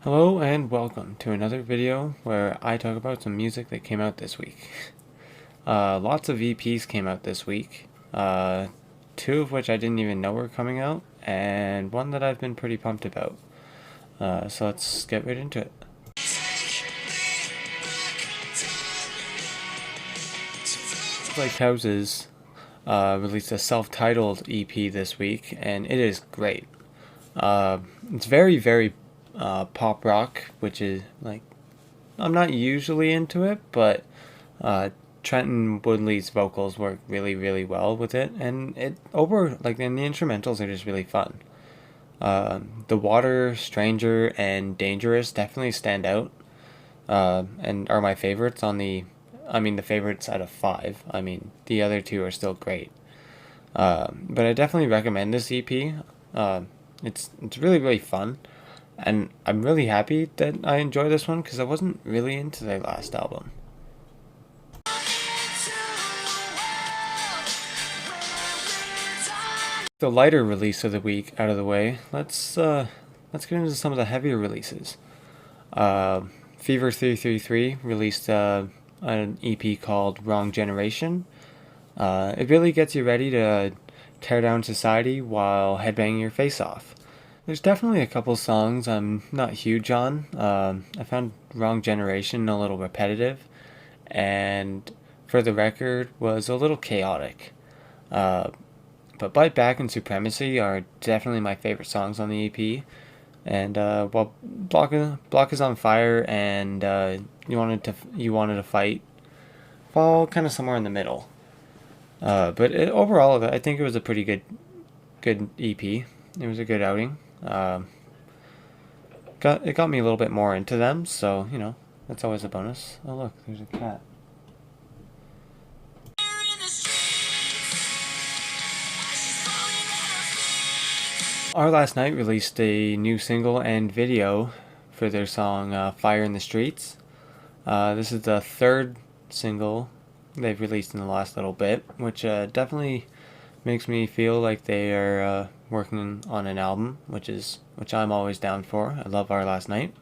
Hello and welcome to another video where I talk about some music that came out this week. Lots of EPs came out this week, two of which I didn't even know were coming out, and one that I've been pretty pumped about. So let's get right into it. Like Houses released a self-titled EP this week, and it is great. It's very pop rock, which is like I'm not usually into it, but Trenton Woodley's vocals work really well with it, and and the instrumentals are just really fun. The Water, Stranger, and Dangerous definitely stand out, and are my favorites the favorites out of five. I mean, the other two are still great. But I definitely recommend this EP. It's really fun, and I'm really happy that I enjoy this one because I wasn't really into their last album. The lighter release of the week out of the way, let's get into some of the heavier releases. Fever 333 released an EP called Wrong Generation. It really gets you ready to tear down society while headbanging your face off. There's definitely a couple songs I'm not huge on. I found Wrong Generation a little repetitive, and for the record, was a little chaotic. But Bite Back and Supremacy are definitely my favorite songs on the EP. And while Block is on Fire and You Wanted to Fight fall kind of somewhere in the middle. Overall, I think it was a pretty good EP. It was a good outing. Got me a little bit more into them, so that's always a bonus. Oh look, there's a cat. Our Last Night released a new single and video for their song Fire in the Streets. This is the third single they've released in the last little bit, which definitely makes me feel like they are working on an album, which I'm always down for. I love Our Last Night.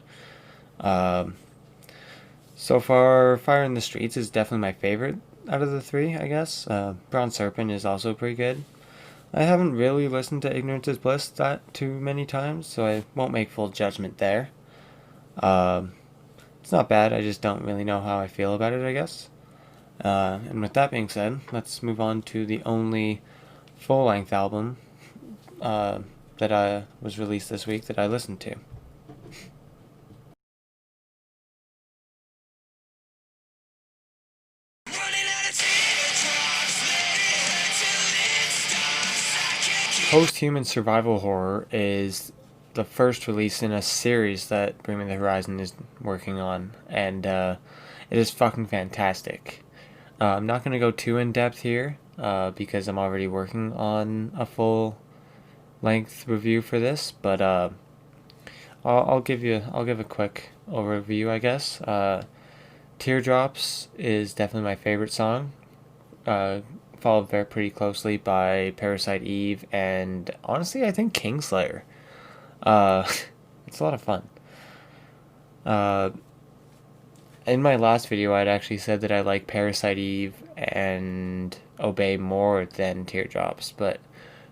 So far, Fire in the Streets is definitely my favorite out of the three, I guess. Bronze Serpent is also pretty good. I haven't really listened to Ignorance is Bliss that too many times, so I won't make full judgment there. It's not bad, I just don't really know how I feel about it, I guess. And with that being said, let's move on to the only full-length album that was released this week that I listened to. Post-Human Survival Horror is the first release in a series that Bring Me the Horizon is working on, and it is fucking fantastic. I'm not going to go too in-depth here because I'm already working on a full-length review for this, but I'll give a quick overview, I guess. Teardrops is definitely my favorite song. Followed very pretty closely by Parasite Eve, and honestly, I think Kingslayer. It's a lot of fun. In my last video, I'd actually said that I like Parasite Eve and Obey more than Teardrops, but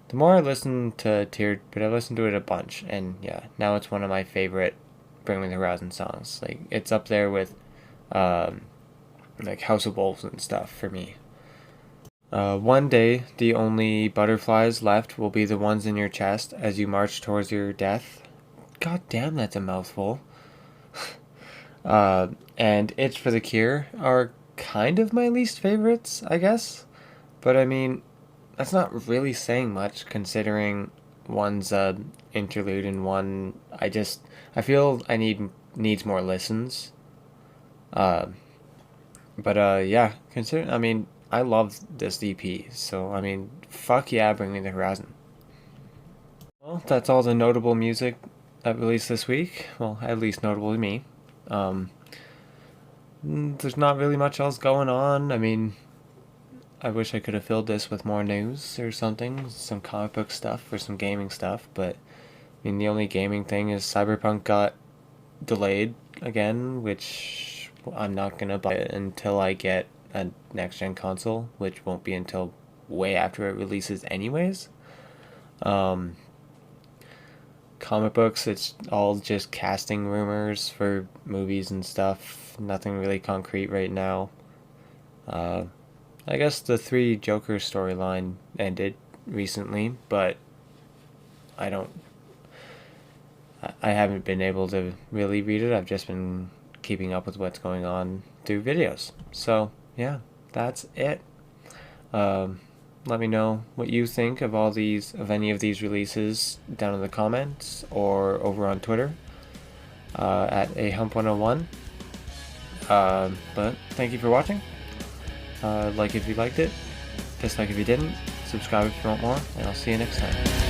the more I listen to I listened to it a bunch, and yeah, now it's one of my favorite Bring Me the Horizon songs. Like, it's up there with, like House of Wolves and stuff for me. One day, the only butterflies left will be the ones in your chest as you march towards your death. God damn, that's a mouthful. And Itch for the Cure are kind of my least favorites, I guess. But I mean, that's not really saying much considering one's interlude and one I feel needs more listens. Yeah, I love this EP, so fuck yeah, Bring Me the Horizon. Well, that's all the notable music that released this week. Well, at least notable to me. There's not really much else going on. I wish I could have filled this with more news or something, some comic book stuff or some gaming stuff, but the only gaming thing is Cyberpunk got delayed again, which I'm not gonna buy it until I get a next gen console, which won't be until way after it releases anyways. Um, Comic books, it's all just casting rumors for movies and stuff. Nothing really concrete right now. Uh, I guess the three Joker storyline ended recently, but I don't. I haven't been able to really read it. I've just been keeping up with what's going on through videos. So yeah, that's it. Um, Let me know what you think of any of these releases down in the comments or over on Twitter at ahump101. But thank you for watching. Like if you liked it, dislike if you didn't, subscribe if you want more, and I'll see you next time.